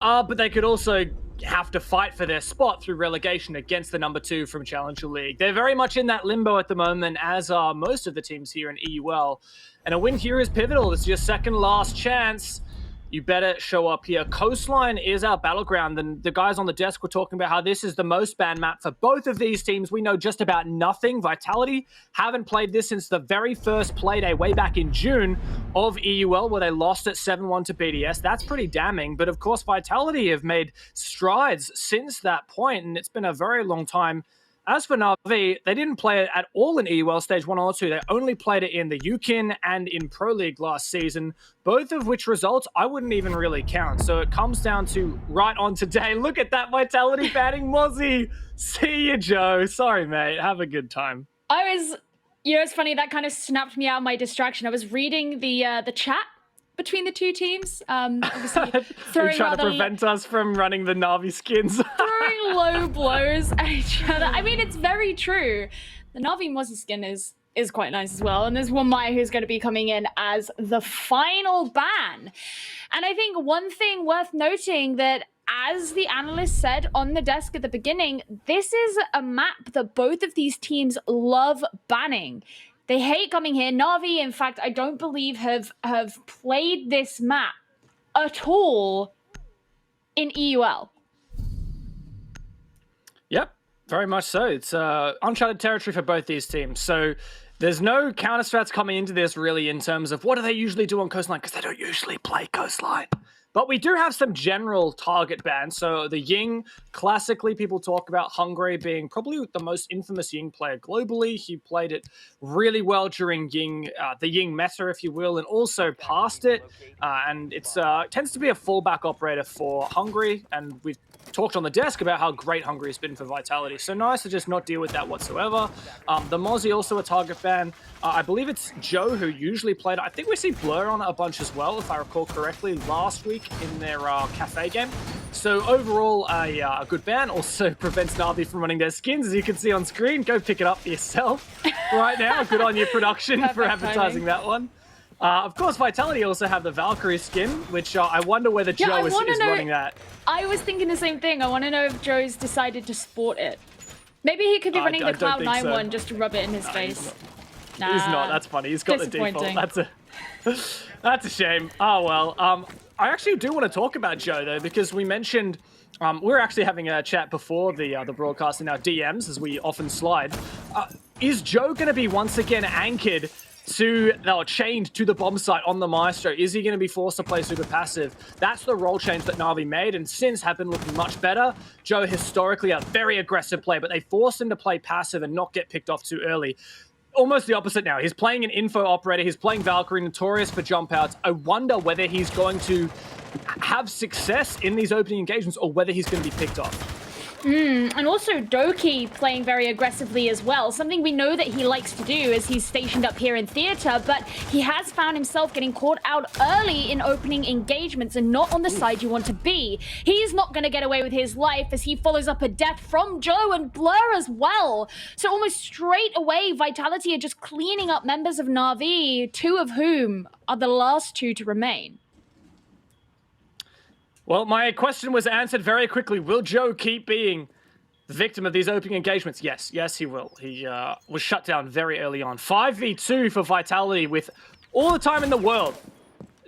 But they could also have to fight for their spot through relegation against the number 2 from Challenger League. They're very much in that limbo at the moment, as are most of the teams here in EUL. And a win here is pivotal. It's your second last chance. You better show up here. Coastline is our battleground, and the guys on the desk were talking about how this is the most banned map for both of these teams. We know just about nothing. Vitality haven't played this since the very first playday way back in June of EUL, where they lost at 7-1 to BDS. That's pretty damning, but of course Vitality have made strides since that point, and it's been a very long time. As for NaVi, they didn't play it at all in EUL Stage 1 or 2. They only played it in the UKIN and in Pro League last season, both of which results I wouldn't even really count. So it comes down to right on today. Look at that Vitality batting Mozzie. See you, Joe. Sorry, mate. Have a good time. You know, it's funny, that kind of snapped me out of my distraction. I was reading the chat between the two teams. Obviously throwing trying to prevent us from running the NaVi skins. Throwing low blows at each other. I mean, it's very true. The NaVi Mozzie skin is quite nice as well. And there's one Maya who's going to be coming in as the final ban. And I think one thing worth noting that, as the analyst said on the desk at the beginning, this is a map that both of these teams love banning. They hate coming here. NaVi, in fact, I don't believe have played this map at all in EUL. Yep, very much so. It's uncharted territory for both these teams. So there's no counter strats coming into this really in terms of what do they usually do on Coastline, because they don't usually play Coastline. But we do have some general target bans. So the Ying, classically, people talk about Hungary being probably the most infamous Ying player globally. He played it really well during Ying, the Ying meta, if you will, and also passed it. And it tends to be a fallback operator for Hungary. And we've talked on the desk about how great Hungary has been for Vitality. So nice to just not deal with that whatsoever. The Mozzie also a target ban. I believe it's Joe who usually played it. I think we see Blur on it a bunch as well, if I recall correctly, last week in their cafe game. So overall, a good ban. Also prevents NaVi from running their skins, as you can see on screen. Go pick it up for yourself right now. Good on your production for advertising that one. Of course, Vitality also have the Valkyrie skin, which I wonder whether Joe is running that. I was thinking the same thing. I want to know if Joe's decided to sport it. Maybe he could be running the Cloud9 one just to rub it in his face. Nah, he's not. That's funny. He's got the default. That's a shame. Oh, well. I actually do want to talk about Joe, though, because we mentioned we're actually having a chat before the broadcast in our DMs, as we often slide. Is Joe going to be once again anchored to, chained to the bomb site on the Maestro? Is he going to be forced to play super passive? That's the role change that NaVi made, and since have been looking much better. Joe, historically a very aggressive player, but they forced him to play passive and not get picked off too early. Almost the opposite now. He's playing an info operator. He's playing Valkyrie, notorious for jump outs. I wonder whether he's going to have success in these opening engagements or whether he's going to be picked off. And also Doki playing very aggressively as well. Something we know that he likes to do as he's stationed up here in theater, but he has found himself getting caught out early in opening engagements and not on the side you want to be. He's not going to get away with his life as he follows up a death from Joe and Blur as well. So almost straight away, Vitality are just cleaning up members of NaVi, two of whom are the last two to remain. Well, my question was answered very quickly. Will Joe keep being the victim of these opening engagements? Yes, he will. He was shut down very early on. 5v2 for Vitality with all the time in the world.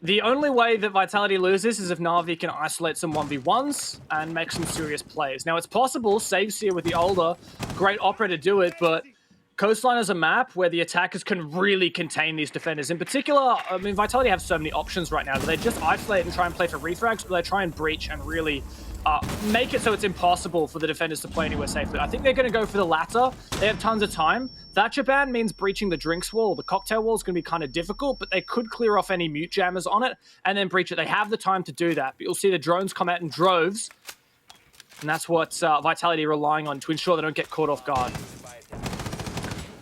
The only way that Vitality loses is if NaVi can isolate some 1v1s and make some serious plays. Now, it's possible, saves here with the older, great operator to do it, but Coastline is a map where the attackers can really contain these defenders. In particular, I mean, Vitality have so many options right now. Do they just isolate and try and play for refrags, or do they try and breach and really make it so it's impossible for the defenders to play anywhere safely? I think they're going to go for the latter. They have tons of time. Thatcher ban means breaching the drinks wall. The cocktail wall is going to be kind of difficult, but they could clear off any mute jammers on it and then breach it. They have the time to do that. But you'll see the drones come out in droves, and that's what Vitality are relying on to ensure they don't get caught off guard.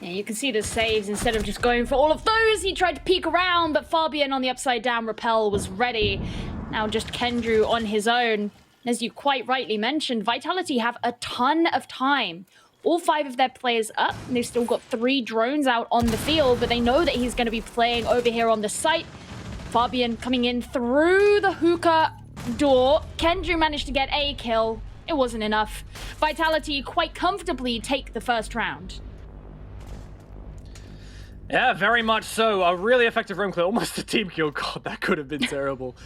Yeah, you can see the saves. Instead of just going for all of those, he tried to peek around, but Fabian on the upside down repel was ready. Now just Kendrew on his own. As you quite rightly mentioned, Vitality have a ton of time. All 5 of their players up, and they've still got 3 drones out on the field, but they know that he's going to be playing over here on the site. Fabian coming in through the hookah door. Kendrew managed to get a kill. It wasn't enough. Vitality quite comfortably take the first round. Yeah, very much so. A really effective room clear. Almost a team kill. God, that could have been terrible.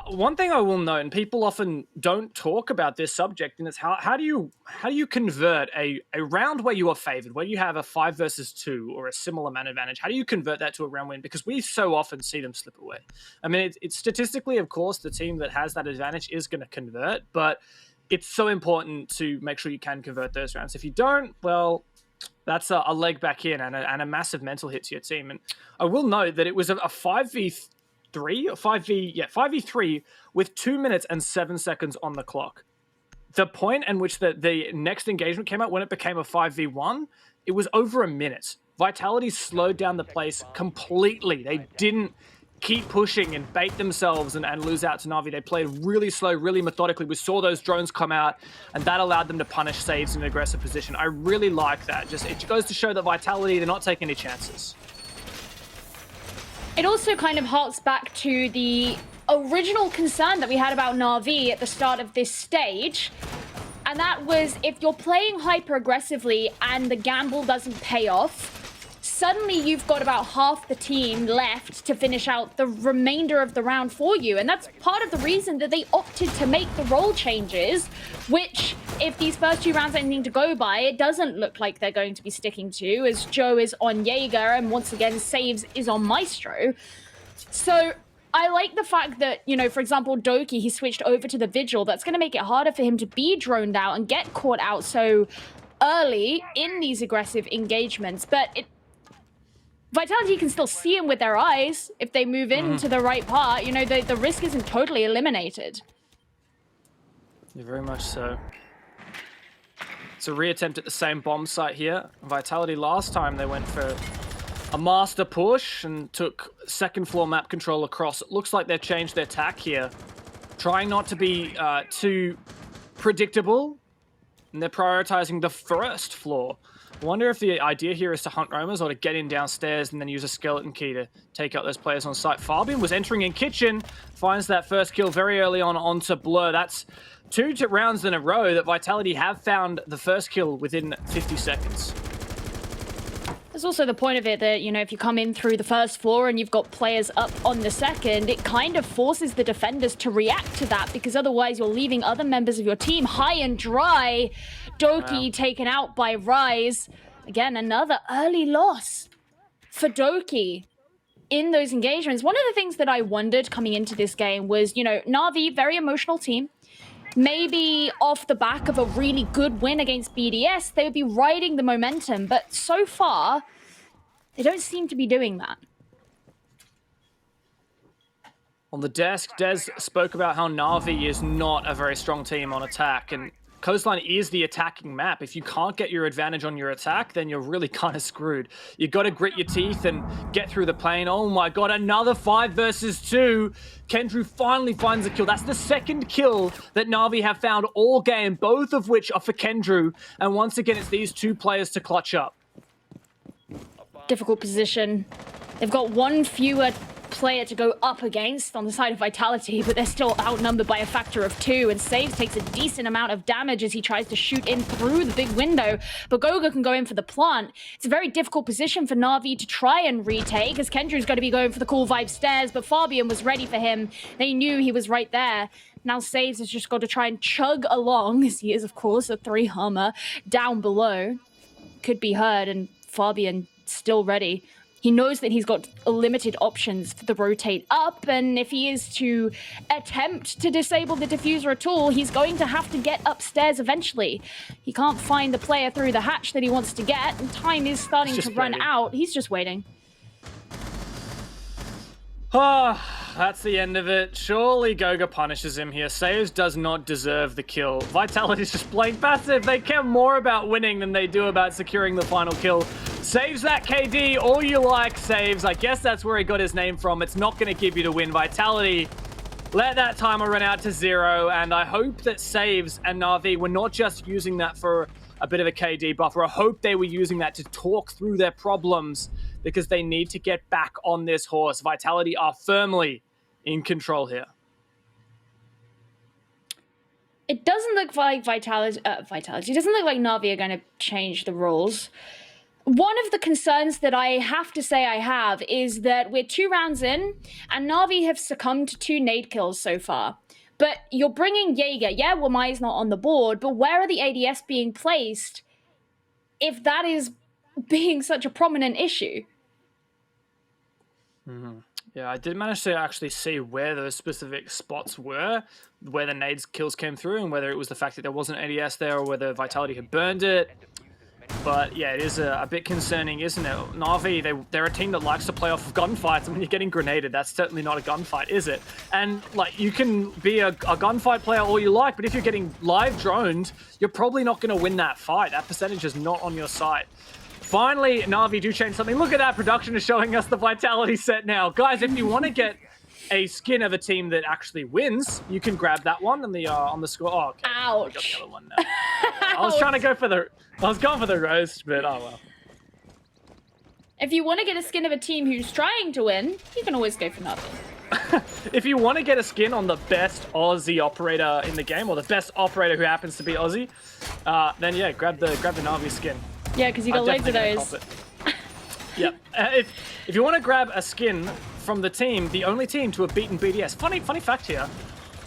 One thing I will note, and people often don't talk about this subject, and it's how do you convert a round where you are favored, where you have a 5 versus 2 or a similar man advantage? How do you convert that to a round win? Because we so often see them slip away. I mean, it's statistically, of course, the team that has that advantage is going to convert, but it's so important to make sure you can convert those rounds. If you don't, well, that's a leg back in and a massive mental hit to your team. And I will note that it was a 5v3 or 5v3 with 2 minutes and 7 seconds on the clock. The point in which the next engagement came out, when it became a 5v1, it was over a minute. Vitality slowed down the place completely. They didn't keep pushing and bait themselves and lose out to NaVi. They played really slow, really methodically. We saw those drones come out, and that allowed them to punish saves in an aggressive position. I really like that. It goes to show that Vitality, they're not taking any chances. It also kind of harks back to the original concern that we had about NaVi at the start of this stage. And that was, if you're playing hyper aggressively and the gamble doesn't pay off, suddenly you've got about half the team left to finish out the remainder of the round for you. And that's part of the reason that they opted to make the role changes, which, if these first 2 rounds are anything to go by, it doesn't look like they're going to be sticking to, as Joe is on Jaeger and once again Saves is on Maestro. So I like the fact that, you know, for example, Doki, he switched over to the Vigil. That's going to make it harder for him to be droned out and get caught out so early in these aggressive engagements. But Vitality can still see him with their eyes if they move into the right part. You know, the risk isn't totally eliminated. Yeah, very much so. It's a reattempt at the same bomb site here. Vitality last time they went for a master push and took second floor map control across. It looks like they've changed their tack here, trying not to be too predictable, and they're prioritizing the first floor. I wonder if the idea here is to hunt roamers or to get in downstairs and then use a skeleton key to take out those players on site. Fabian was entering in kitchen, finds that first kill very early on onto Blur. That's 2 rounds in a row that Vitality have found the first kill within 50 seconds. There's also the point of it that, you know, if you come in through the first floor and you've got players up on the second, it kind of forces the defenders to react to that, because otherwise you're leaving other members of your team high and dry. Doki taken out by Rise. Again, another early loss for Doki in those engagements. One of the things that I wondered coming into this game was, you know, NaVi, very emotional team. Maybe off the back of a really good win against BDS, they would be riding the momentum, but so far, they don't seem to be doing that. On the desk, Des spoke about how NaVi is not a very strong team on attack, and Coastline is the attacking map. If you can't get your advantage on your attack, then you're really kind of screwed. You got to grit your teeth and get through the plane. Oh my god, another 5 versus 2. Kendrew finally finds a kill. That's the second kill that NaVi have found all game, both of which are for Kendrew. And once again, it's these 2 players to clutch up. Difficult position. They've got 1 fewer player to go up against on the side of Vitality, but they're still outnumbered by a factor of 2, and Saves takes a decent amount of damage as he tries to shoot in through the big window, but Goga can go in for the plant. It's a very difficult position for NaVi to try and retake, as Kendrew's going to be going for the cool vibe stairs, but Fabian was ready for him. They knew he was right there. Now Saves has just got to try and chug along, as he is, of course, a 3 Hummer down below. Could be heard, and Fabian still ready. He knows that he's got limited options for the rotate up, and if he is to attempt to disable the diffuser at all, he's going to have to get upstairs eventually. He can't find the player through the hatch that he wants to get, and time is starting to run out. He's just waiting. Ah, that's the end of it. Surely Goga punishes him here. Saves does not deserve the kill. Vitality's just playing passive. They care more about winning than they do about securing the final kill. Saves that KD, all you like, Saves. I guess that's where he got his name from. It's not going to give you the win. Vitality, let that timer run out to 0, and I hope that Saves and NaVi were not just using that for a bit of a KD buffer. I hope they were using that to talk through their problems, because they need to get back on this horse. Vitality are firmly in control here. it doesn't look like Vitality. It doesn't look like Navi are going to change the rules. One of the concerns that I have to say I have is that we're 2 rounds in, and Navi have succumbed to 2 nade kills so far. But you're bringing Jaeger. Yeah, Wamai's not on the board, but where are the ADS being placed if that is being such a prominent issue? Yeah, I did manage to actually see where those specific spots were, where the nades kills came through, and whether it was the fact that there wasn't ADS there or whether Vitality had burned it. But yeah, it is a bit concerning, isn't it? Navi, they're a team that likes to play off of gunfights, and when you're getting grenaded, that's certainly not a gunfight, is it? And like, you can be a gunfight player all you like, but if you're getting live droned, you're probably not going to win that fight. That percentage is not on your side. Finally, Navi do change something. Look at that, production is showing us the Vitality set now. Guys, if you want to get a skin of a team that actually wins, you can grab that one on the score. Oh, okay. Ouch. I got the other one now. I was trying to go for the roast, but oh well. If you want to get a skin of a team who's trying to win, you can always go for Navi. If you want to get a skin on the best Aussie operator in the game, or the best operator who happens to be Aussie, then yeah, grab the Navi skin. Yeah, because you got loads of those. Yeah. If you want to grab a skin from the team, the only team to have beaten BDS. Funny fact here.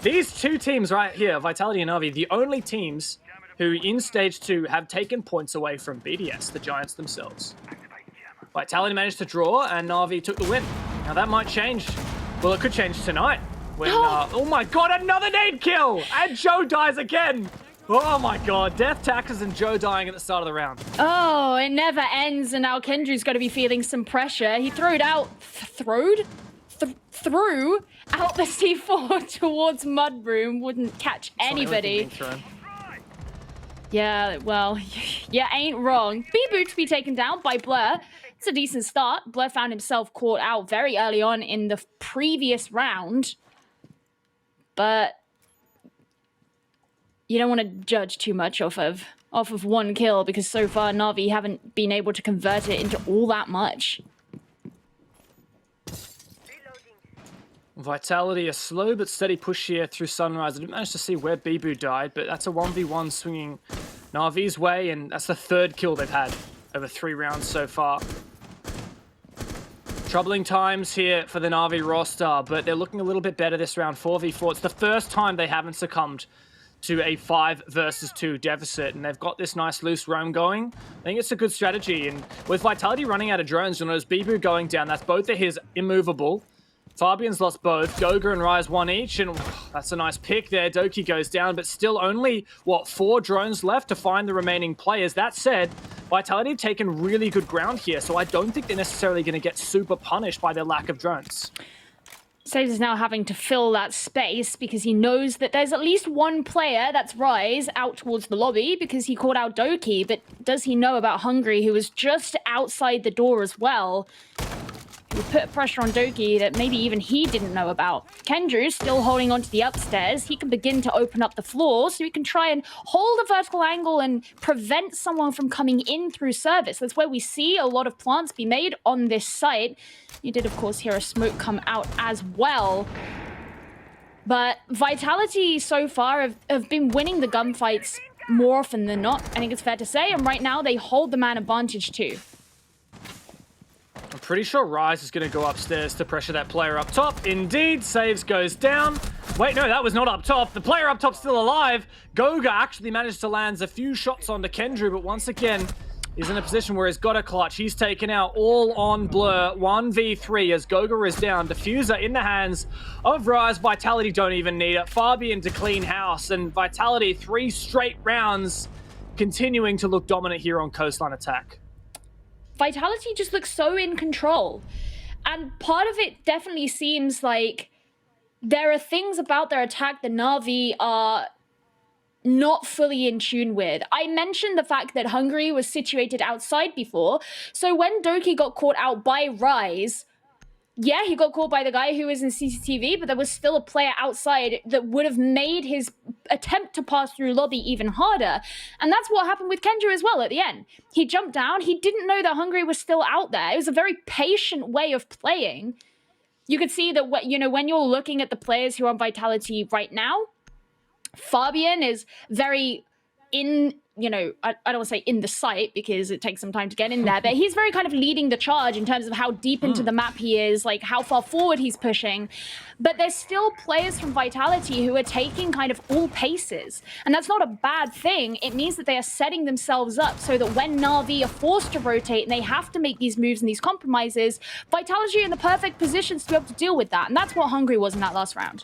These 2 teams right here, Vitality and Navi, the only teams who in Stage 2 have taken points away from BDS, the Giants themselves. Vitality managed to draw, and Navi took the win. Now that might change. Well, it could change tonight. When, oh my god, another nade kill! And Joe dies again! Oh my god, Death Tackers and Joe dying at the start of the round. Oh, it never ends, and now Kendrew's got to be feeling some pressure. He threw out the C4 towards Mudroom, wouldn't catch anybody. Yeah, well, yeah, ain't wrong. B-Boot to be taken down by Blur. It's a decent start. Blur found himself caught out very early on in the previous round. But you don't want to judge too much off of one kill, because so far Navi haven't been able to convert it into all that much. Vitality, a slow but steady push here through Sunrise. I didn't manage to see where Bibu died, but that's a 1v1 swinging Navi's way, and that's the 3rd kill they've had over 3 rounds so far. Troubling times here for the Navi roster, but they're looking a little bit better this round, 4v4. It's the first time they haven't succumbed to a 5 versus 2 deficit, and they've got this nice loose roam going. I think it's a good strategy, and with Vitality running out of drones, you'll notice Bibu going down. That's both of his immovable. Fabian's lost both. Goga and Rise 1 each, and that's a nice pick there. Doki goes down, but still only, 4 drones left to find the remaining players. That said, Vitality have taken really good ground here, so I don't think they're necessarily going to get super punished by their lack of drones. Saves is now having to fill that space because he knows that there's at least one player, that's Rise, out towards the lobby because he called out Doki, but does he know about Hungry, who was just outside the door as well? He put pressure on Doki that maybe even he didn't know about. Kendrew's still holding onto the upstairs. He can begin to open up the floor so he can try and hold a vertical angle and prevent someone from coming in through service. That's where we see a lot of plants be made on this site. You did, of course, hear a smoke come out as well. But Vitality so far have been winning the gunfights more often than not, I think it's fair to say. And right now, they hold the man advantage too. I'm pretty sure Rise is going to go upstairs to pressure that player up top. Indeed, Saves goes down. Wait, no, that was not up top. The player up top's still alive. Goga actually managed to land a few shots onto Kendrew, but once again, he's in a position where he's got a clutch. He's taken out all on Blur. 1v3 as Goga is down. Diffuser in the hands of Rise. Vitality don't even need it. Fabian to clean house, and Vitality 3 straight rounds continuing to look dominant here on Coastline Attack. Vitality just looks so in control. And part of it definitely seems like there are things about their attack that Navi are not fully in tune with. I mentioned the fact that Hungary was situated outside before. So when Doki got caught out by Rise, yeah, he got caught by the guy who was in CCTV, but there was still a player outside that would have made his attempt to pass through lobby even harder. And that's what happened with Kendra as well at the end. He jumped down. He didn't know that Hungary was still out there. It was a very patient way of playing. You could see that, when you're looking at the players who are on Vitality right now, Fabian is very in, you know, I don't want to say in the sight because it takes some time to get in there, but he's very kind of leading the charge in terms of how deep into the map he is, like how far forward he's pushing. But there's still players from Vitality who are taking kind of all paces. And that's not a bad thing. It means that they are setting themselves up so that when NaVi are forced to rotate and they have to make these moves and these compromises, Vitality are in the perfect positions to be able to deal with that. And that's what Hungry was in that last round.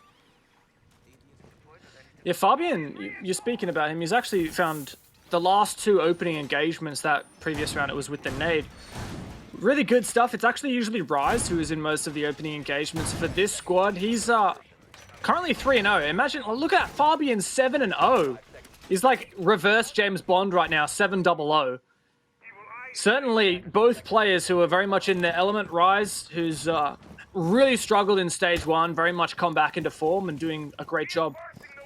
Yeah, Fabian, you're speaking about him. He's actually found the last 2 opening engagements that previous round. It was with the nade. Really good stuff. It's actually usually Rise who is in most of the opening engagements for this squad. He's currently 3-0. Imagine, look at Fabian 7-0. He's like reverse James Bond right now, 7-0. Certainly both players who are very much in their element. Rise, who's really struggled in stage 1, very much come back into form and doing a great job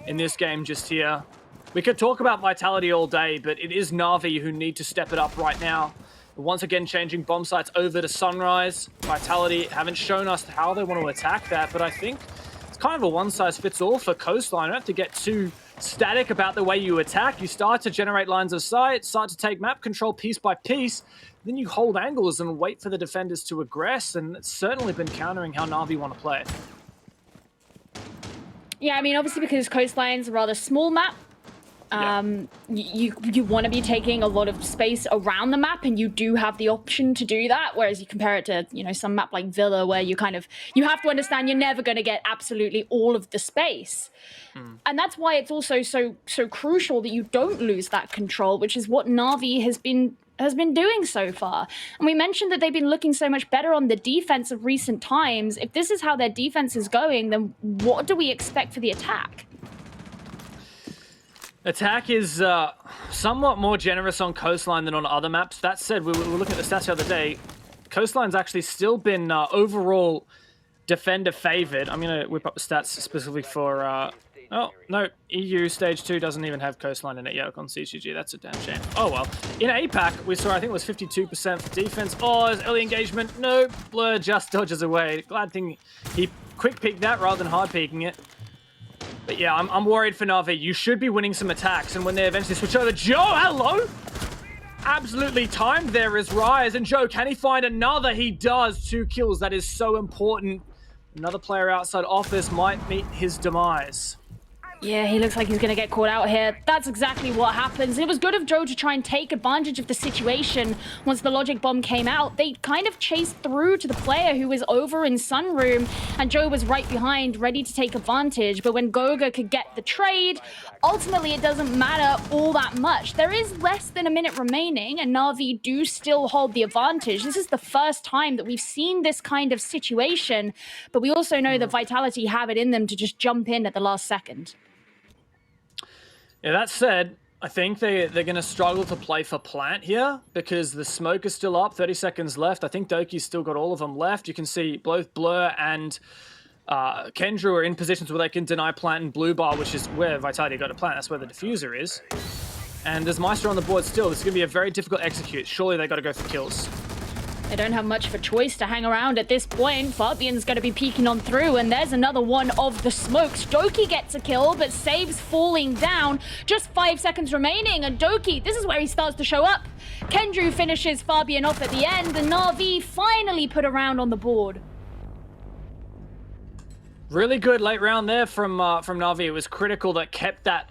in this game just here. We could talk about Vitality all day, but it is NaVi who need to step it up right now. Once again, changing bomb sites over to Sunrise. Vitality haven't shown us how they want to attack that, but I think it's kind of a one-size-fits-all for Coastline. You don't have to get too static about the way you attack. You start to generate lines of sight, start to take map control piece by piece, then you hold angles and wait for the defenders to aggress, and it's certainly been countering how NaVi want to play. Yeah, I mean, obviously because Coastline's a rather small map, you want to be taking a lot of space around the map, and you do have the option to do that, whereas you compare it to, you know, some map like Villa where you kind of, you have to understand you're never going to get absolutely all of the space. And that's why it's also so crucial that you don't lose that control, which is what NaVi has been doing so far. And we mentioned that they've been looking so much better on the defense of recent times. If this is how their defense is going, then what do we expect for the attack? Attack is somewhat more generous on Coastline than on other maps. That said, we were looking at the stats the other day. Coastline's actually still been overall defender favored. I'm going to whip up the stats specifically for... oh, no, EU Stage 2 doesn't even have Coastline in it yet on CCG. That's a damn shame. Oh, well. In APAC, we saw, I think it was 52% for defense. Oh, there's early engagement. No, Blur just dodges away. Glad thing he quick peeked that rather than hard peeking it. But yeah, I'm worried for NaVi. You should be winning some attacks, and when they eventually switch over, Joe, hello! Absolutely timed there is Rise, and Joe, can he find another? He does. 2 kills. That is so important. Another player outside office might meet his demise. Yeah, he looks like he's going to get caught out here. That's exactly what happens. It was good of Joe to try and take advantage of the situation once the logic bomb came out. They kind of chased through to the player who was over in Sunroom, and Joe was right behind, ready to take advantage. But when Goga could get the trade, ultimately it doesn't matter all that much. There is less than a minute remaining, and NaVi do still hold the advantage. This is the first time that we've seen this kind of situation, but we also know that Vitality have it in them to just jump in at the last second. Yeah, that said, I think they're going to struggle to play for plant here because the smoke is still up, 30 seconds left. I think Doki's still got all of them left. You can see both Blur and Kendra are in positions where they can deny plant and blue bar, which is where Vitality got a plant. That's where the diffuser is. And there's Meister on the board still. This is going to be a very difficult execute. Surely they got to go for kills. They don't have much of a choice to hang around at this point. Fabian's going to be peeking on through, and there's another one of the smokes. Doki gets a kill, but saves falling down. Just 5 seconds remaining, and Doki, this is where he starts to show up. Kendru finishes Fabian off at the end, and NaVi finally put a round on the board. Really good late round there from NaVi. It was critical that kept that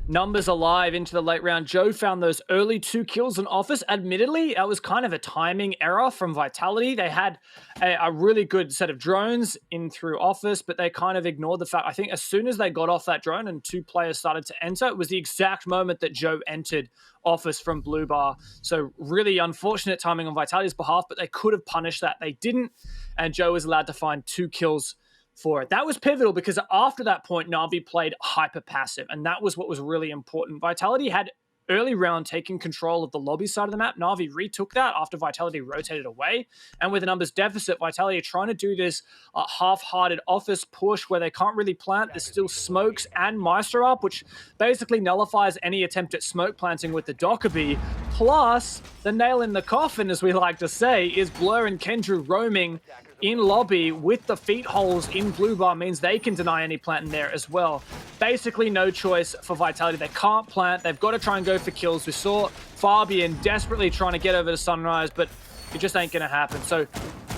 numbers alive into the late round. Joe found those early 2 kills in office. Admittedly, that was kind of a timing error from Vitality. They had a really good set of drones in through office, but they kind of ignored the fact. I think as soon as they got off that drone and 2 players started to enter, it was the exact moment that Joe entered office from Blue Bar. So really unfortunate timing on Vitality's behalf, but they could have punished that. They didn't, and Joe was allowed to find 2 kills for it. That was pivotal because after that point, NaVi played hyper passive, and that was what was really important. Vitality had early round taking control of the lobby side of the map. NaVi retook that after Vitality rotated away, and with a numbers deficit, Vitality are trying to do this half-hearted office push where they can't really plant. There's still smokes and Meister up, which basically nullifies any attempt at smoke planting with the Dockerby. Plus, the nail in the coffin, as we like to say, is Blur and Kendra roaming in lobby with the feet holes in blue bar means they can deny any plant in there as well. Basically no choice for Vitality. They can't plant. They've got to try and go for kills. We saw Fabian desperately trying to get over to Sunrise, but it just ain't going to happen. So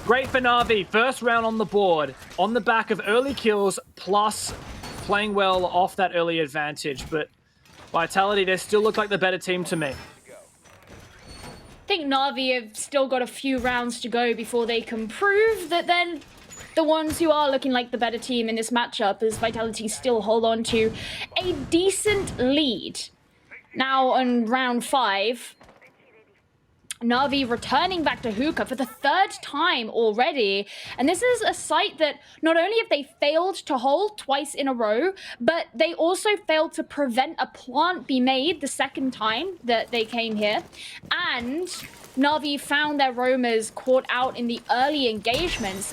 great for NaVi. First round on the board on the back of early kills plus playing well off that early advantage. But Vitality, they still look like the better team to me. I think NaVi have still got a few rounds to go before they can prove that then the ones who are looking like the better team in this matchup, as Vitality still hold on to a decent lead. Now on round 5, NaVi returning back to Hookah for the 3rd time already. And this is a site that not only have they failed to hold twice in a row, but they also failed to prevent a plant be made the 2nd time that they came here. And NaVi found their roamers caught out in the early engagements.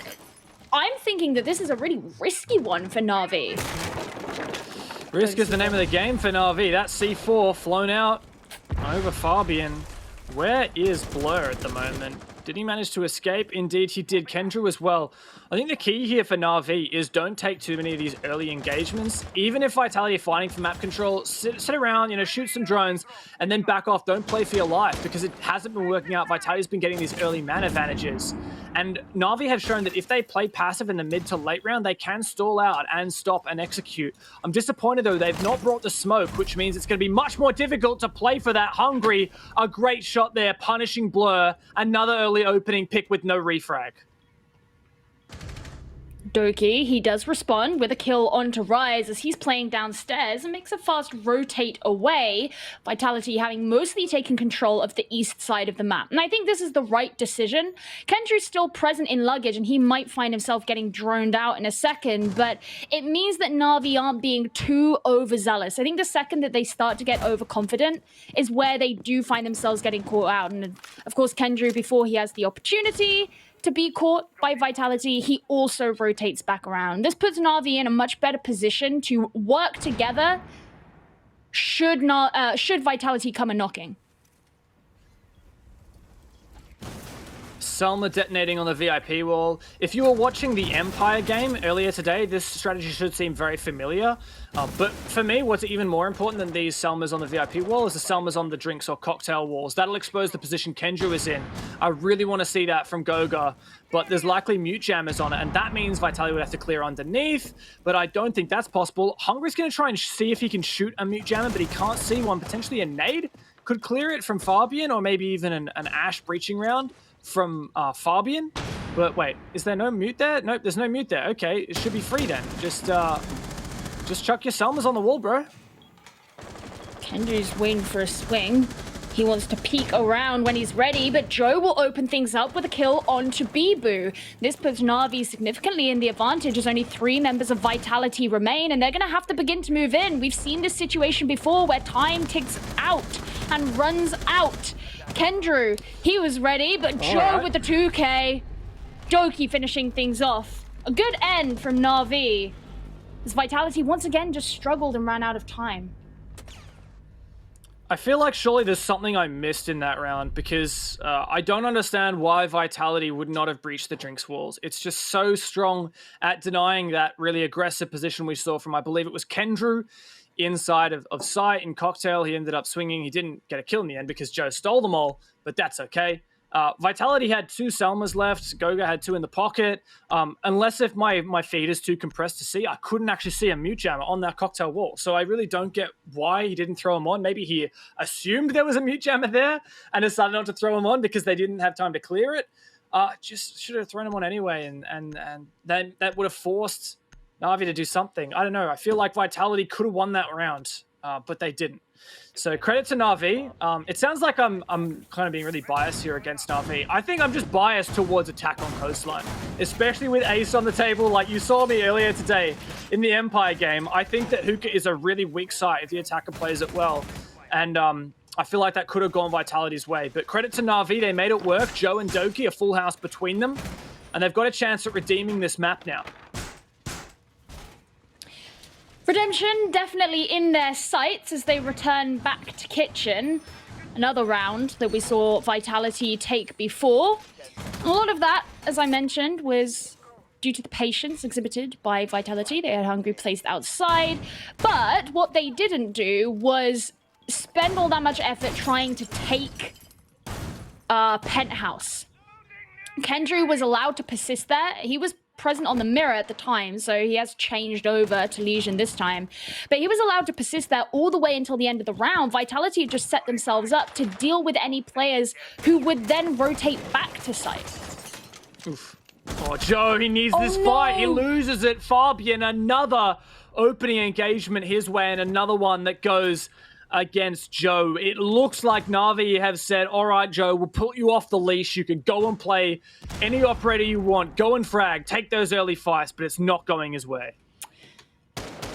I'm thinking that this is a really risky one for NaVi. Risk is the name of the game for NaVi. That C4 flown out over Fabian. Where is Blur at the moment? Did he manage to escape? Indeed, he did. Kendra as well. I think the key here for NaVi is don't take too many of these early engagements. Even if Vitality are fighting for map control, sit around, you know, shoot some drones, and then back off. Don't play for your life, because it hasn't been working out. Vitality's been getting these early man advantages. And NaVi have shown that if they play passive in the mid to late round, they can stall out and stop and execute. I'm disappointed, though, they've not brought the smoke, which means it's going to be much more difficult to play for that. Hungry, a great shot there, punishing Blur. Another early opening pick with no refrag. Doki, he does respond with a kill onto Rise as he's playing downstairs and makes a fast rotate away. Vitality having mostly taken control of the east side of the map. And I think this is the right decision. Kendru's still present in luggage and he might find himself getting droned out in a second, but it means that NaVi aren't being too overzealous. I think the second that they start to get overconfident is where they do find themselves getting caught out. And of course, Kendru, before he has the opportunity to be caught by Vitality, he also rotates back around. This puts NaVi in a much better position to work together should Vitality come a knocking. Selma detonating on the VIP wall. If you were watching the Empire game earlier today, this strategy should seem very familiar. But for me, what's even more important than these Selmas on the VIP wall is the Selmas on the drinks or cocktail walls. That'll expose the position Kendra is in. I really want to see that from Goga, but there's likely mute jammers on it, and that means Vitality would have to clear underneath, but I don't think that's possible. Hungry's going to try and see if he can shoot a mute jammer, but he can't see one. Potentially a nade could clear it from Fabian, or maybe even an Ash breaching round from Fabian. But wait, is there no mute there? Nope, there's no mute there. Okay, it should be free then. Just chuck your Selmas on the wall, bro. Kendru's waiting for a swing. He wants to peek around when he's ready, but Joe will open things up with a kill onto Bibu. This puts NaVi significantly in the advantage as only 3 members of Vitality remain, and they're going to have to begin to move in. We've seen this situation before where time ticks out and runs out. Kendru, he was ready, but Joe with the 2K. Doki finishing things off. A good end from NaVi, as Vitality once again just struggled and ran out of time. I feel like surely there's something I missed in that round, because I don't understand why Vitality would not have breached the drinks walls. It's just so strong at denying that really aggressive position we saw from, I believe it was Kendru, inside of sight in cocktail. He ended up swinging. He didn't get a kill in the end because Joe stole them all, but that's okay. Vitality had 2 Selmas left. Goga had 2 in the pocket. Unless if my feed is too compressed to see, I couldn't actually see a mute jammer on that cocktail wall. So I really don't get why he didn't throw him on. Maybe he assumed there was a mute jammer there and decided not to throw him on because they didn't have time to clear it. Just should have thrown him on anyway, and then that would have forced NaVi to do something. I don't know. I feel like Vitality could have won that round, but they didn't. So credit to NaVi. It sounds like I'm kind of being really biased here against NaVi. I think I'm just biased towards attack on coastline, especially with Ace on the table. Like you saw me earlier today in the Empire game. I think that Hookah is a really weak side if the attacker plays it well. And I feel like that could have gone Vitality's way. But credit to NaVi. They made it work. Joe and Doki, a full house between them. And they've got a chance at redeeming this map now. Redemption definitely in their sights as they return back to kitchen. another round that we saw Vitality take before. A lot of that, as I mentioned, was due to the patience exhibited by Vitality. They had Hungry placed outside, but what they didn't do was spend all that much effort trying to take Penthouse. Kendrew was allowed to persist there. He was present on the mirror at the time, so he has changed over to Legion this time. But he was allowed to persist there all the way until the end of the round. Vitality just set themselves up to deal with any players who would then rotate back to site. Oof. Oh, Joe, he needs this fight. He loses it. Fabian, another opening engagement his way, and another one that goes against Joe. It looks like NaVi have said, all right, Joe, we'll put you off the leash. You can go and play any operator you want. Go and frag. Take those early fights, but it's not going his way.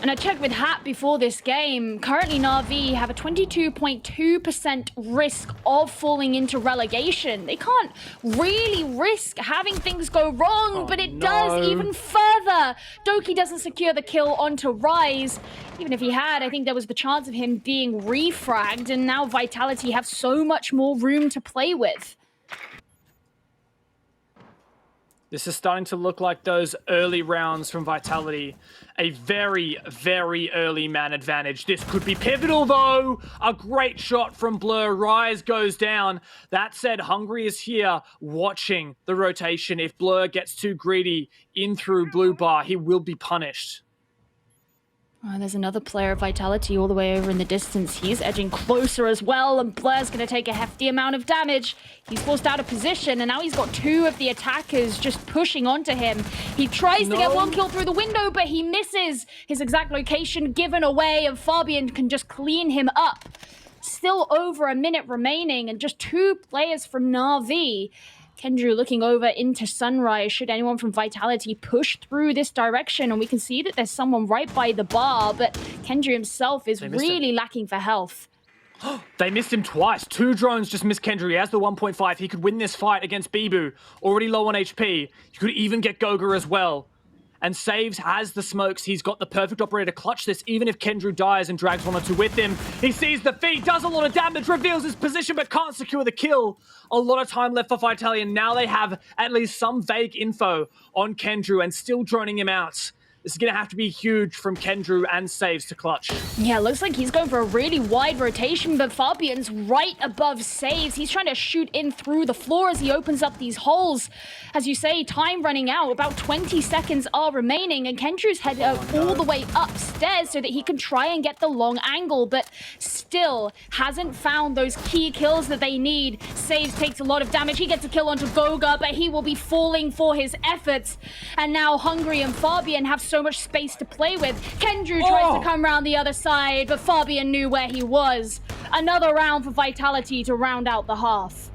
And I checked with Hat before this game. Currently, NaVi have a 22.2% risk of falling into relegation. They can't really risk having things go wrong, but it does even further. Doki doesn't secure the kill onto Rise. Even if he had, I think there was the chance of him being refragged, and now Vitality have so much more room to play with. This is starting to look like those early rounds from Vitality. A very, very early man advantage. This could be pivotal, though. A great shot from Blur. Rise goes down. That said, Hungry is here watching the rotation. If Blur gets too greedy in through Blue Bar, he will be punished. Oh, there's another player of Vitality all the way over in the distance. He's edging closer as well, and Blur's going to take a hefty amount of damage. He's forced out of position, and now he's got two of the attackers just pushing onto him. He tries to get one kill through the window, but he misses. His exact location given away, and Fabian can just clean him up. Still over a minute remaining, and just two players from NaVi. Kendrew looking over into Sunrise. Should anyone from Vitality push through this direction? And we can see that there's someone right by the bar, but Kendrew himself is really lacking for health. They missed him twice. Two drones just missed Kendrew. He has the 1.5. He could win this fight against Bibu. Already low on HP. You could even get Goga as well. And Saves has the smokes. He's got the perfect operator to clutch this, even if Kendrew dies and drags one or two with him. He sees the feed, does a lot of damage, reveals his position, but can't secure the kill. A lot of time left for Vitality, and now they have at least some vague info on Kendrew and still droning him out. This is going to have to be huge from Kendrew and Saves to clutch. Yeah, looks like he's going for a really wide rotation, but Fabian's right above Saves. He's trying to shoot in through the floor as he opens up these holes. As you say, time running out. About 20 seconds are remaining, and Kendrew's headed all the way upstairs so that he can try and get the long angle, but still hasn't found those key kills that they need. Saves takes a lot of damage. He gets a kill onto Goga, but he will be falling for his efforts. And now Hungry and Fabian have so much space to play with. Kendrew tries to come around the other side, but Fabian knew where he was. Another round for Vitality to round out the half.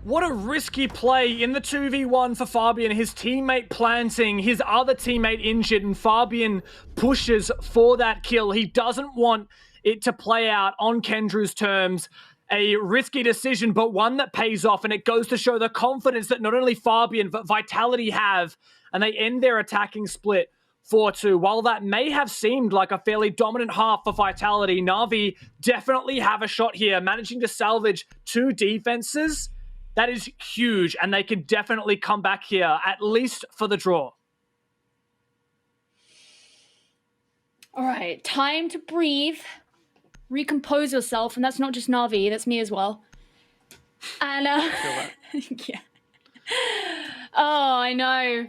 What a risky play in the 2v1 for Fabian. His teammate planting, his other teammate injured, and Fabian pushes for that kill. He doesn't want it to play out on Kendrew's terms. A risky decision, but one that pays off, and it goes to show the confidence that not only Fabian, but Vitality have, and they end their attacking split 4-2. While that may have seemed like a fairly dominant half for Vitality, NaVi definitely have a shot here, managing to salvage two defenses. That is huge, and they can definitely come back here, at least for the draw. All right, time to breathe. Recompose yourself, and that's not just NaVi, that's me as well. And yeah. Oh, I know.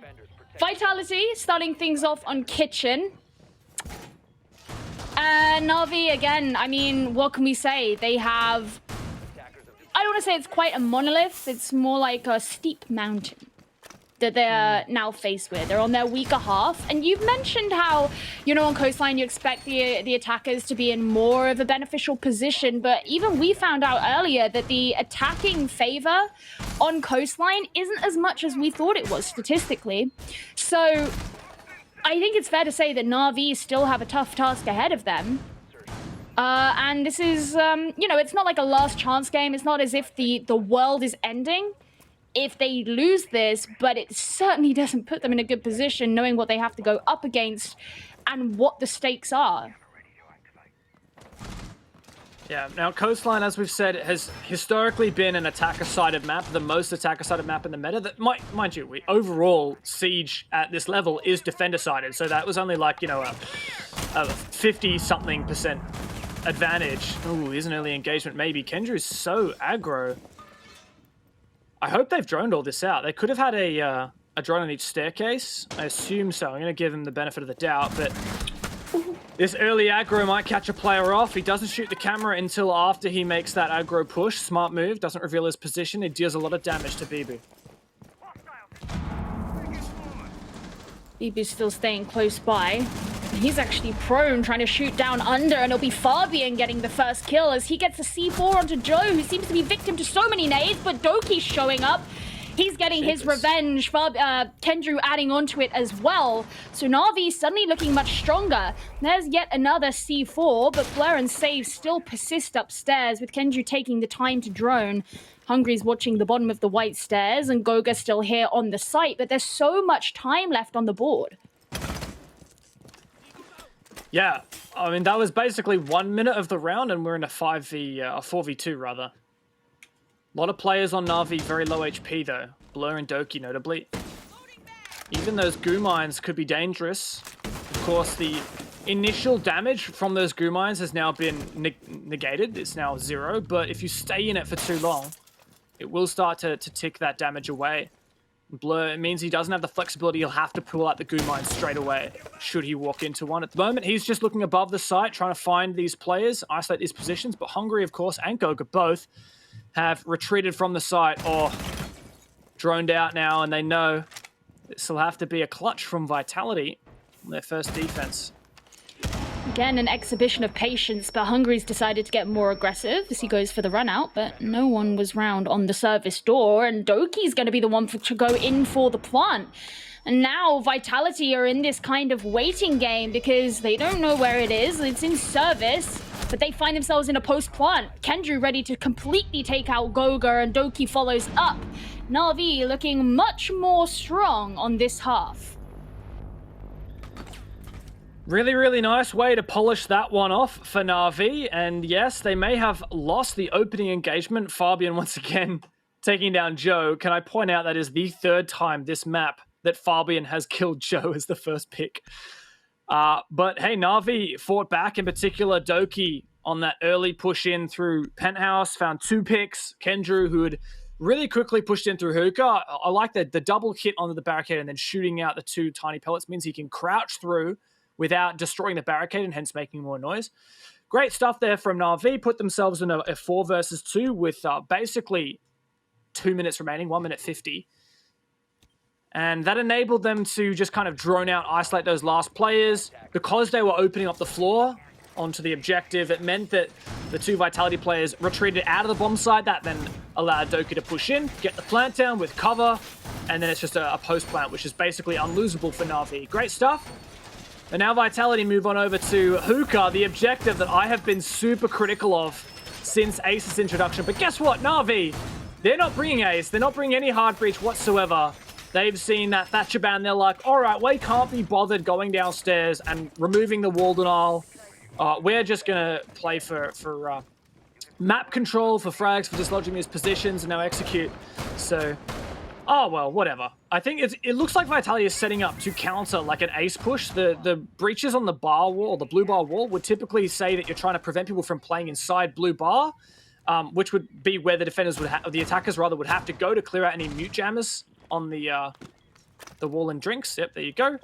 Vitality starting things off on Kitchen. And NaVi, again, I mean, what can we say? They have, I don't want to say it's quite a monolith, it's more like a steep mountain that they're now faced with. They're on their weaker half. And you've mentioned how, you know, on Coastline you expect the attackers to be in more of a beneficial position, but even we found out earlier that the attacking favor on Coastline isn't as much as we thought it was statistically. So I think it's fair to say that NaVi still have a tough task ahead of them. And this is, you know, it's not like a last chance game. It's not as if the world is ending if they lose this, but it certainly doesn't put them in a good position knowing what they have to go up against and what the stakes are. Yeah, now Coastline, as we've said, has historically been an attacker-sided map, the most attacker-sided map in the meta. That, mind you, overall, Siege at this level is defender-sided, so that was only like, you know, a 50-something% advantage. Ooh, here's an early engagement, maybe. Kendru's so aggro. I hope they've droned all this out. They could have had a drone on each staircase. I assume so. I'm going to give them the benefit of the doubt, but this early aggro might catch a player off. He doesn't shoot the camera until after he makes that aggro push. Smart move. Doesn't reveal his position. It deals a lot of damage to Bibu. Bibu's still staying close by. He's actually prone, trying to shoot down under, and it'll be Fabian getting the first kill as he gets a C4 onto Joe, who seems to be victim to so many nades, but Doki's showing up. He's getting his revenge. Kendru adding onto it as well. So NaVi suddenly looking much stronger. There's yet another C4, but Blur and Save still persist upstairs, with Kendru taking the time to drone. Hungry's watching the bottom of the white stairs, and Goga still here on the site, but there's so much time left on the board. Yeah, I mean, that was basically 1 minute of the round, and we're in a 4v2 rather. A lot of players on NaVi, very low HP though. Blur and Doki notably. Even those goo mines could be dangerous. Of course, the initial damage from those goo mines has now been negated. It's now 0, but if you stay in it for too long, it will start to tick that damage away. Blur, it means he doesn't have the flexibility. He'll have to pull out the goo mine straight away should he walk into one. At the moment, he's just looking above the site, trying to find these players, isolate these positions, but Hungry, of course, and Goga both have retreated from the site or droned out now, and they know this will have to be a clutch from Vitality on their first defense. Again, an exhibition of patience, but Hungry's decided to get more aggressive as he goes for the run out, but no one was round on the service door, and Doki's going to be the one to go in for the plant. And now Vitality are in this kind of waiting game because they don't know where it is. It's in service, but they find themselves in a post-plant. Kendru ready to completely take out Goga, and Doki follows up. NaVi looking much more strong on this half. Really, really nice way to polish that one off for NaVi. And yes, they may have lost the opening engagement. Fabian once again taking down Joe. Can I point out that is the 3rd time this map that Fabian has killed Joe as the first pick. But hey, NaVi fought back, in particular Doki on that early push in through Penthouse, found 2 picks. Kendru, who had really quickly pushed in through Hookah. I like the double hit onto the barricade and then shooting out the 2 tiny pellets means he can crouch through without destroying the barricade and hence making more noise. Great stuff there from NaVi. Put themselves in a 4 versus 2 with basically 2 minutes remaining, 1 minute 50. And that enabled them to just kind of drone out, isolate those last players. Because they were opening up the floor onto the objective, it meant that the 2 Vitality players retreated out of the bomb site. That then allowed Doki to push in, get the plant down with cover, and then it's just a post plant, which is basically unlosable for NaVi. Great stuff. And now Vitality move on over to Hookah, the objective that I have been super critical of since Ace's introduction. But guess what, NaVi, they're not bringing Ace. They're not bringing any hard breach whatsoever. They've seen that Thatcher ban. They're like, all right, we can't be bothered going downstairs and removing the wall denial. We're just going to play for map control, for frags, for dislodging these positions, and now execute. So, oh, well, whatever. I think it looks like Vitality is setting up to counter like an ace push. The breaches on the bar wall, the blue bar wall, would typically say that you're trying to prevent people from playing inside blue bar, which would be where the defenders would the attackers rather would have to go to clear out any mute jammers on the wall and drinks. Yep, there you go.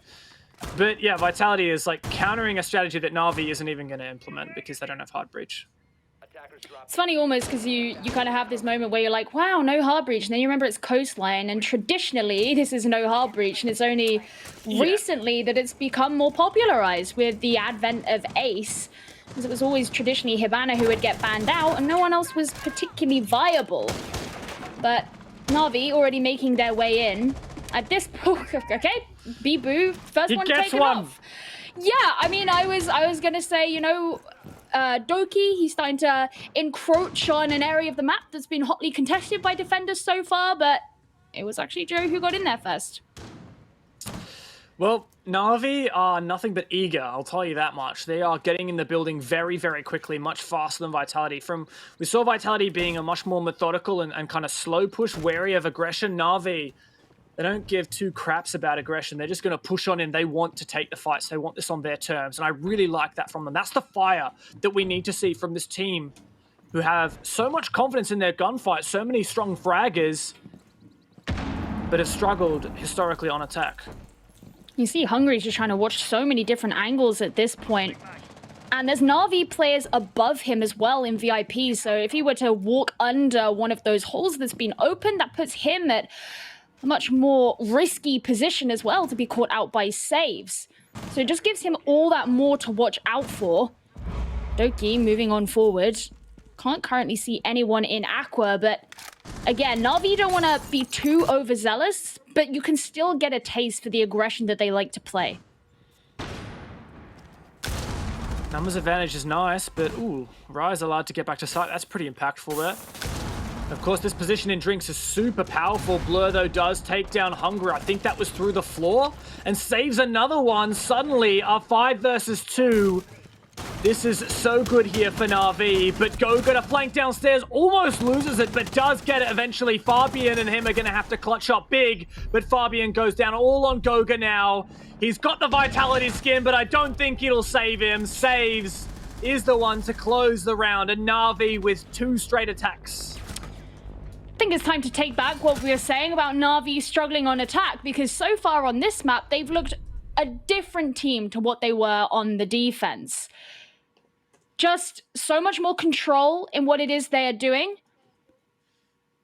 But yeah, Vitality is like countering a strategy that NaVi isn't even going to implement because they don't have hard breach. It's funny almost because you kind of have this moment where you're like, wow, no hard breach. And then you remember it's coastline. And traditionally, this is no hard breach. And it's only recently that it's become more popularized with the advent of Ace. Because it was always traditionally Hibana who would get banned out and no one else was particularly viable. But NaVi already making their way in. At this point, okay, Bibu, first one taken off. Yeah, I mean, I was going to say, you know, Doki, he's starting to encroach on an area of the map that's been hotly contested by defenders so far, but it was actually Joe who got in there first. Well, Na'Vi are nothing but eager, I'll tell you that much. They are getting in the building very, very quickly, much faster than Vitality. We saw Vitality being a much more methodical and kind of slow push, wary of aggression. Na'Vi, they don't give two craps about aggression. They're just going to push on in. They want to take the fights. They want this on their terms, and I really like that from them. That's the fire that we need to see from this team who have so much confidence in their gunfight, so many strong fraggers, but have struggled historically on attack. You see Hungry's just trying to watch so many different angles at this point. And there's Na'Vi players above him as well in VIP, so if he were to walk under one of those holes that's been opened, that puts him at a much more risky position as well to be caught out by saves. So it just gives him all that more to watch out for. Doki moving on forward. Can't currently see anyone in Aqua, but again, Na'Vi don't want to be too overzealous, but you can still get a taste for the aggression that they like to play. Numbers advantage is nice, but ooh, Rise allowed to get back to site. That's pretty impactful there. Of course, this position in Drinks is super powerful. Blur, though, does take down Hungry. I think that was through the floor and saves another one. Suddenly, a 5 versus 2. This is so good here for Na'Vi, but Goga to flank downstairs, almost loses it, but does get it eventually. Fabian and him are going to have to clutch up big, but Fabian goes down all on Goga now. He's got the Vitality skin, but I don't think it'll save him. Saves is the one to close the round, and Na'Vi with 2 straight attacks. I think it's time to take back what we were saying about Na'Vi struggling on attack, because so far on this map, they've looked a different team to what they were on the defense. Just so much more control in what it is they are doing.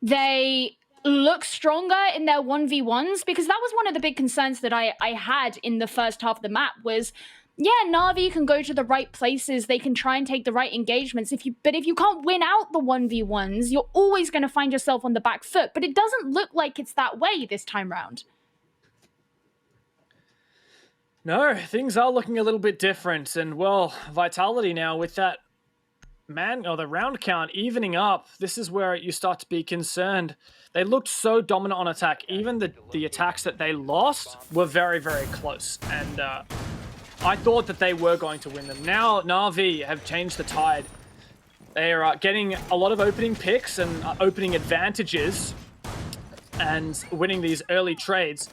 They look stronger in their 1v1s, because that was one of the big concerns that I had in the first half of the map was, yeah, Na'Vi can go to the right places, they can try and take the right engagements, but if you can't win out the 1v1s, you're always going to find yourself on the back foot. But it doesn't look like it's that way this time round. No, things are looking a little bit different, and well, Vitality now with that the round count evening up, this is where you start to be concerned. They looked so dominant on attack. Even the attacks that they lost were very, very close, and I thought that they were going to win them. Now Na'Vi have changed the tide. They are getting a lot of opening picks and opening advantages and winning these early trades.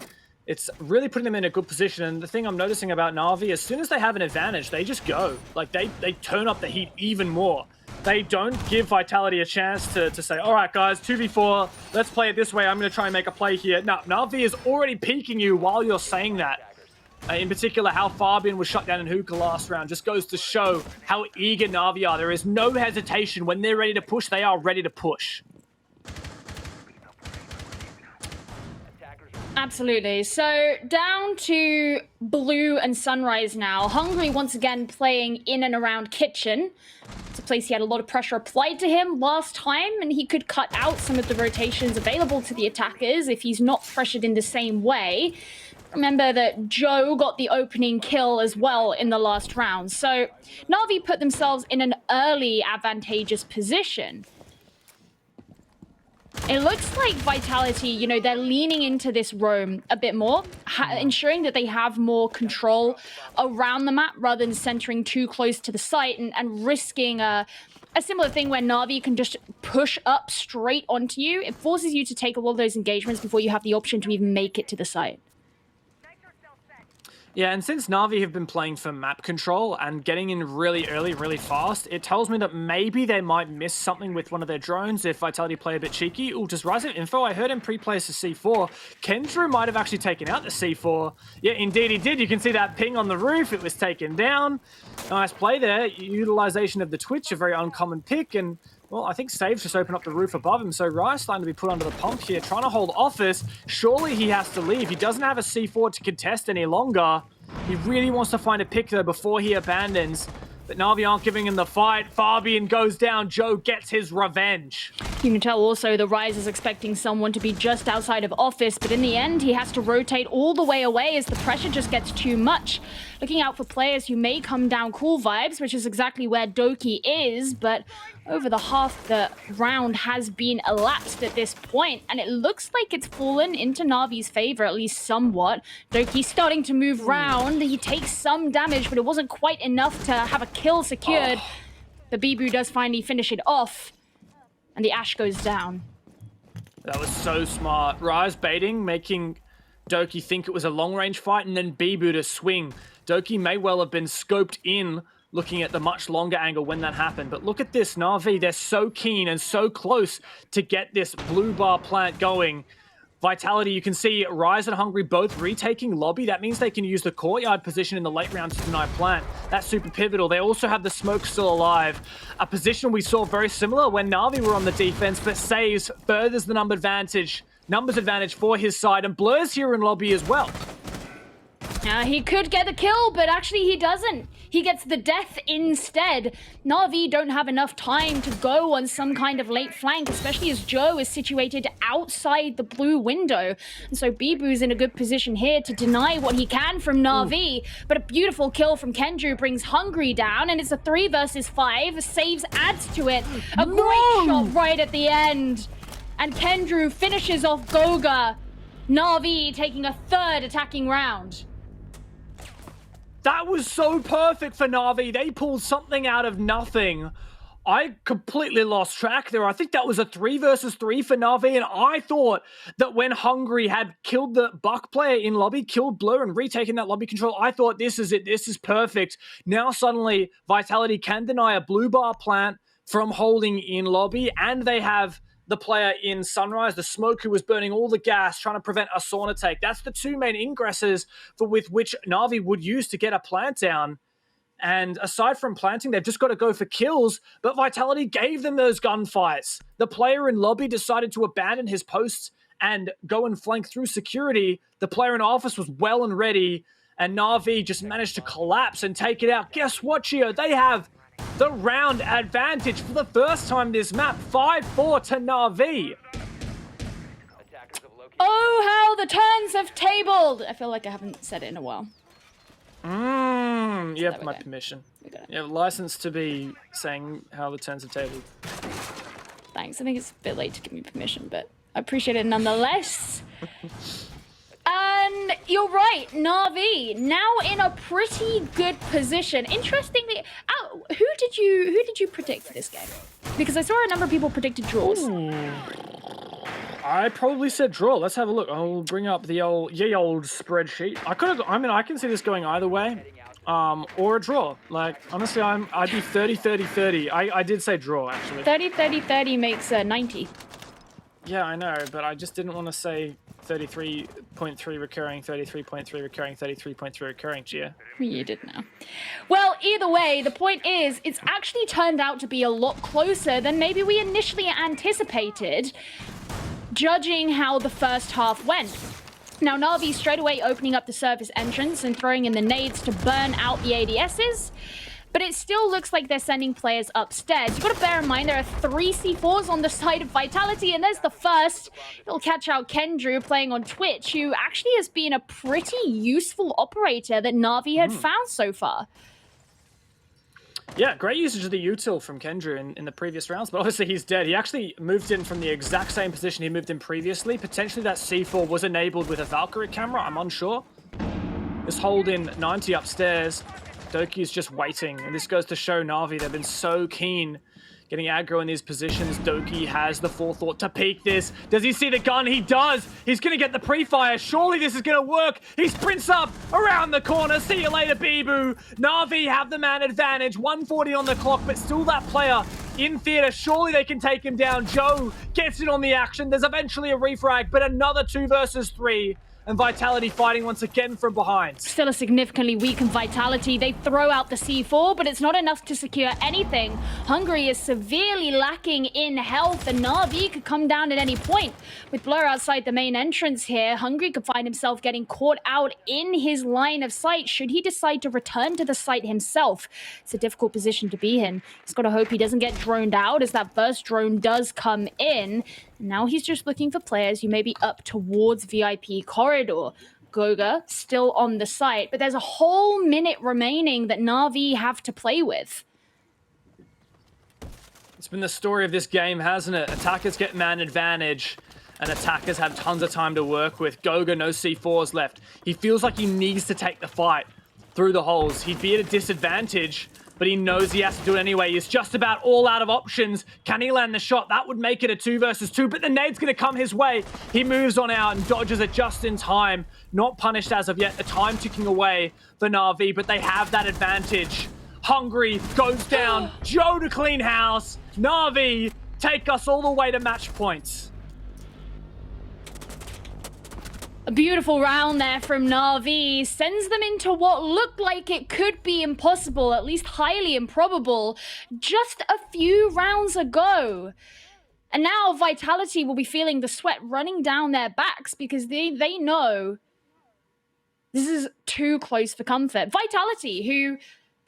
It's really putting them in a good position, and the thing I'm noticing about Na'Vi, as soon as they have an advantage, they just go. Like, they turn up the heat even more. They don't give Vitality a chance to say, all right, guys, 2v4, let's play it this way, I'm going to try and make a play here. No, Na'Vi is already peeking you while you're saying that. In particular, how Fabian was shut down in Hookah last round just goes to show how eager Na'Vi are. There is no hesitation. When they're ready to push, they are ready to push. Absolutely. So down to Blue and Sunrise now. Hungry once again playing in and around Kitchen. It's a place he had a lot of pressure applied to him last time, and he could cut out some of the rotations available to the attackers if he's not pressured in the same way. Remember that Joe got the opening kill as well in the last round. So Na'Vi put themselves in an early advantageous position. It looks like Vitality, you know, they're leaning into this roam a bit more, ensuring that they have more control around the map rather than centering too close to the site and risking a similar thing where Na'Vi can just push up straight onto you. It forces you to take a lot of those engagements before you have the option to even make it to the site. Yeah, and since Na'Vi have been playing for map control and getting in really early, really fast, it tells me that maybe they might miss something with one of their drones if Vitality play a bit cheeky. Ooh, does Rise have info? I heard him pre-place the C4. Kendrew might have actually taken out the C4. Yeah, indeed he did. You can see that ping on the roof. It was taken down. Nice play there. Utilization of the Twitch, a very uncommon pick, and well, I think Save's just opened up the roof above him, so Rise starting to be put under the pump here, trying to hold office. Surely he has to leave. He doesn't have a C4 to contest any longer. He really wants to find a pick, though, before he abandons. But Na'Vi aren't giving him the fight. Fabian goes down. Joe gets his revenge. You can tell also the Rise is expecting someone to be just outside of office, but in the end, he has to rotate all the way away as the pressure just gets too much. Looking out for players who may come down cool vibes, which is exactly where Doki is, but over the half the round has been elapsed at this point, and it looks like it's fallen into Navi's favor, at least somewhat. Doki starting to move round. He takes some damage, but it wasn't quite enough to have a kill secured. But Bibu does finally finish it off. And the Ash goes down. That was so smart. Rise baiting, making Doki think it was a long-range fight, and then Bibu to swing. Doki may well have been scoped in, looking at the much longer angle when that happened. But look at this, NaVi. They're so keen and so close to get this blue bar plant going. Vitality, you can see Rise and Hungry both retaking lobby. That means they can use the courtyard position in the late round to deny plant. That's super pivotal. They also have the smoke still alive. A position we saw very similar when NaVi were on the defense, but saves, furthers the numbers advantage for his side, and Blur's here in lobby as well. He could get the kill, but actually he doesn't. He gets the death instead. NaVi don't have enough time to go on some kind of late flank, especially as Joe is situated outside the blue window. And so Bibu's in a good position here to deny what he can from NaVi. But a beautiful kill from Kendrew brings Hungry down, and it's a 3 versus 5. Saves adds to it. A great shot right at the end. And Kendrew finishes off Goga. NaVi taking a 3rd attacking round. That was so perfect for NaVi. They pulled something out of nothing. I completely lost track there. I think that was a 3 versus 3 for NaVi, and I thought that when Hungry had killed the Buck player in lobby, killed Blur and retaken that lobby control, I thought this is it. This is perfect. Now suddenly Vitality can deny a blue bar plant from holding in lobby, and they have the player in Sunrise, the Smoke, who was burning all the gas, trying to prevent a sauna take. That's the 2 main ingresses with which NaVi would use to get a plant down. And aside from planting, they've just got to go for kills, but Vitality gave them those gunfights. The player in lobby decided to abandon his post and go and flank through security. The player in office was well and ready, and NaVi just managed to collapse and take it out. Guess what, Gio? They have the round advantage for the first time this map. 5-4 to NaVi. Oh, how the turns have tabled! I feel like I haven't said it in a while. You have my permission. You have license to be saying how the turns have tabled. Thanks. I think it's a bit late to give me permission, but I appreciate it nonetheless. And you're right, NaVi now in a pretty good position. Interestingly, who did you predict for this game? Because I saw a number of people predicted draws. Ooh. I probably said draw. Let's have a look. I'll bring up the old spreadsheet. I can see this going either way, or a draw. Like honestly, I'd be 30-30-30. I did say draw actually. 30-30-30 makes 90. Yeah, I know, but I just didn't want to say 33.3 recurring, 33.3 recurring, 33.3 recurring, Gia. You did know. Well, either way, the point is, it's actually turned out to be a lot closer than maybe we initially anticipated, judging how the first half went. Now, NaVi straight away opening up the surface entrance and throwing in the nades to burn out the ADSs. But it still looks like they're sending players upstairs. You've got to bear in mind there are 3 C4s on the side of Vitality, and there's the first. It'll catch out Kendrew playing on Twitch, who actually has been a pretty useful operator that NaVi had found so far. Yeah, great usage of the util from Kendrew in the previous rounds, but obviously he's dead. He actually moved in from the exact same position he moved in previously. Potentially that C4 was enabled with a Valkyrie camera, I'm unsure. This hold in 90 upstairs. Doki is just waiting, and this goes to show NaVi they've been so keen getting aggro in these positions. Doki has the forethought to peek this. Does he see the gun? He does. He's going to get the pre-fire. Surely this is going to work. He sprints up around the corner. See you later, Bibu. NaVi have the man advantage. 140 on the clock, but still that player in theater. Surely they can take him down. Joe gets in on the action. There's eventually a refrag, but another 2 versus 3. and Vitality fighting once again from behind. Still a significantly weakened Vitality. They throw out the C4, but it's not enough to secure anything. Hungry is severely lacking in health, and NaVi could come down at any point. With Blur outside the main entrance here, Hungry could find himself getting caught out in his line of sight should he decide to return to the site himself. It's a difficult position to be in. He's got to hope he doesn't get droned out as that first drone does come in. Now he's just looking for players who may be up towards VIP corridor. Goga still on the site, but there's a whole minute remaining that NaVi have to play with. It's been the story of this game, hasn't it? Attackers get man advantage, and attackers have tons of time to work with. Goga, no C4s left. He feels like he needs to take the fight through the holes. He'd be at a disadvantage, but he knows he has to do it anyway. He's just about all out of options. Can he land the shot? That would make it a 2 versus 2, but the nade's going to come his way. He moves on out and dodges it just in time. Not punished as of yet. The time ticking away for NaVi, but they have that advantage. Hungry goes down. Joe to clean house. NaVi take us all the way to match points. A beautiful round there from NaVi sends them into what looked like it could be impossible, at least highly improbable, just a few rounds ago. And now Vitality will be feeling the sweat running down their backs because they know this is too close for comfort. Vitality, who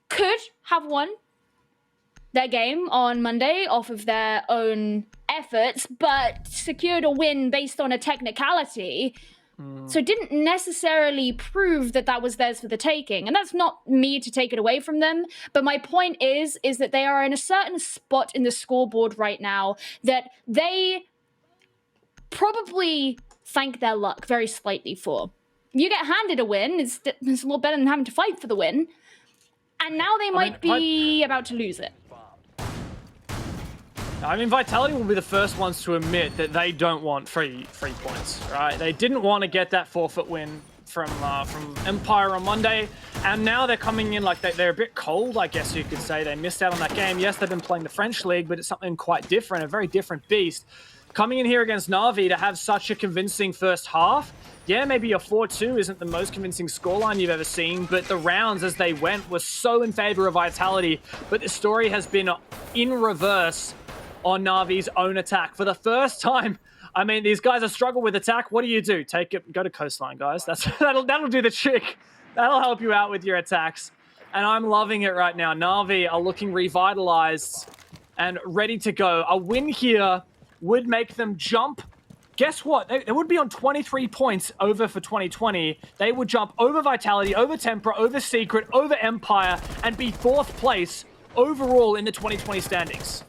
could have won their game on Monday off of their own efforts, but secured a win based on a technicality. So it didn't necessarily prove that that was theirs for the taking. And that's not me to take it away from them. But my point is that they are in a certain spot in the scoreboard right now that they probably thank their luck very slightly for. You get handed a win, it's a lot better than having to fight for the win. And now they might be about to lose it. I mean, Vitality will be the first ones to admit that they don't want free points, right? They didn't want to get that forfeit win from Empire on Monday, and now they're coming in like they're a bit cold, I guess you could say. They missed out on that game. Yes, they've been playing the French League, but it's something quite different, a very different beast. Coming in here against NaVi to have such a convincing first half, yeah, maybe a 4-2 isn't the most convincing scoreline you've ever seen, but the rounds as they went were so in favor of Vitality. But the story has been in reverse on NaVi's own attack. For the first time, I mean, these guys have struggled with attack. What do? Take it, go to coastline, guys. That'll do the trick. That'll help you out with your attacks. And I'm loving it right now. NaVi are looking revitalized and ready to go. A win here would make them jump. Guess what? They would be on 23 points over for 2020. They would jump over Vitality, over Tempera, over Secret, over Empire, and be 4th place overall in the 2020 standings.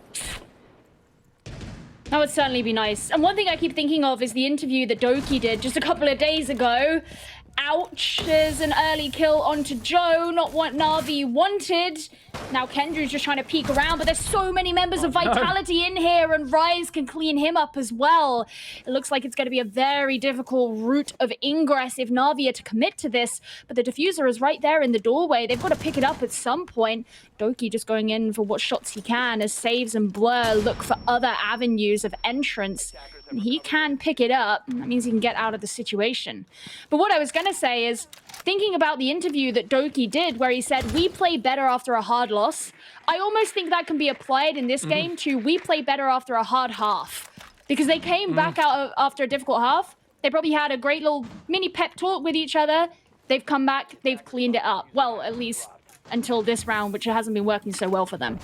That would certainly be nice. And one thing I keep thinking of is the interview that Doki did just a couple of days ago. Ouch, there's an early kill onto Joe, not what NaVi wanted. Now Kendrew's just trying to peek around, but there's so many members of Vitality in here, and Rise can clean him up as well. It looks like it's going to be a very difficult route of ingress if NaVi are to commit to this, but the diffuser is right there in the doorway. They've got to pick it up at some point. Doki just going in for what shots he can as Saves and Blur look for other avenues of entrance. And he can pick it up. That means he can get out of the situation. But what I was going to say is, thinking about the interview that Doki did, where he said, we play better after a hard loss, I almost think that can be applied in this game to we play better after a hard half. Because they came back out after a difficult half. They probably had a great little mini pep talk with each other. They've come back, they've cleaned it up. Well, at least until this round, which hasn't been working so well for them.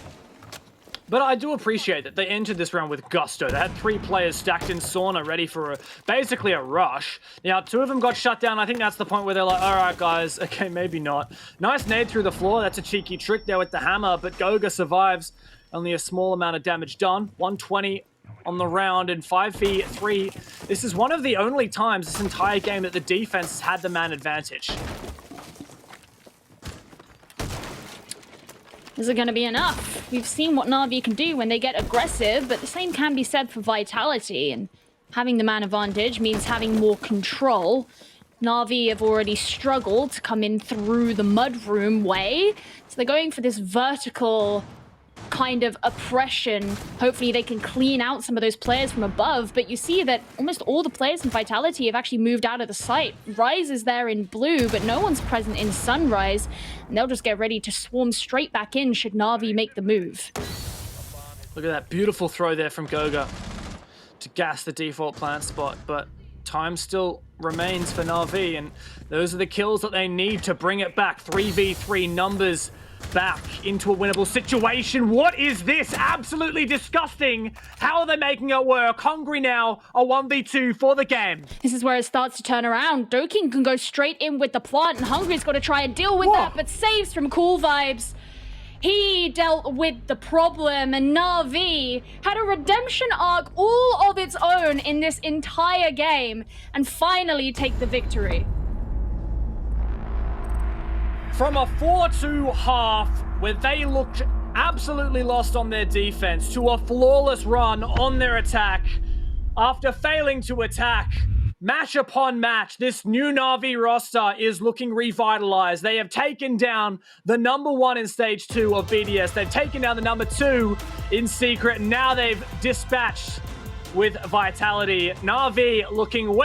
But I do appreciate that they entered this round with gusto. They had 3 players stacked in sauna ready for basically a rush. Now, 2 of them got shut down. I think that's the point where they're like, all right, guys, okay, maybe not. Nice nade through the floor. That's a cheeky trick there with the hammer, but Goga survives. Only a small amount of damage done. 120 on the round and 5v3. This is one of the only times this entire game that the defense has had the man advantage. Is it going to be enough? We've seen what NaVi can do when they get aggressive, but the same can be said for Vitality, and having the man advantage means having more control. NaVi have already struggled to come in through the mudroom way, so they're going for this vertical kind of oppression. Hopefully they can clean out some of those players from above, but you see that almost all the players in Vitality have actually moved out of the site. Rise is there in blue, but no one's present in Sunrise, and they'll just get ready to swarm straight back in should Na'Vi make the move. Look at that beautiful throw there from Goga to gas the default plant spot, but time still remains for Na'Vi, and those are the kills that they need to bring it back. 3v3 numbers back into a winnable situation. What is this? Absolutely disgusting. How are they making it work? Hungry now, a 1v2 for the game. This is where it starts to turn around. Doking can go straight in with the plant, and Hungry's got to try and deal with that, but saves from Cool Vibes. He dealt with the problem, and Na'Vi had a redemption arc all of its own in this entire game, and finally take the victory. From a 4-2 half where they looked absolutely lost on their defense to a flawless run on their attack, after failing to attack, match upon match, this new Na'Vi roster is looking revitalized. They have taken down the #1 in Stage 2 of BDS. They've taken down the #2 in Secret. And now they've dispatched with Vitality. Na'Vi looking way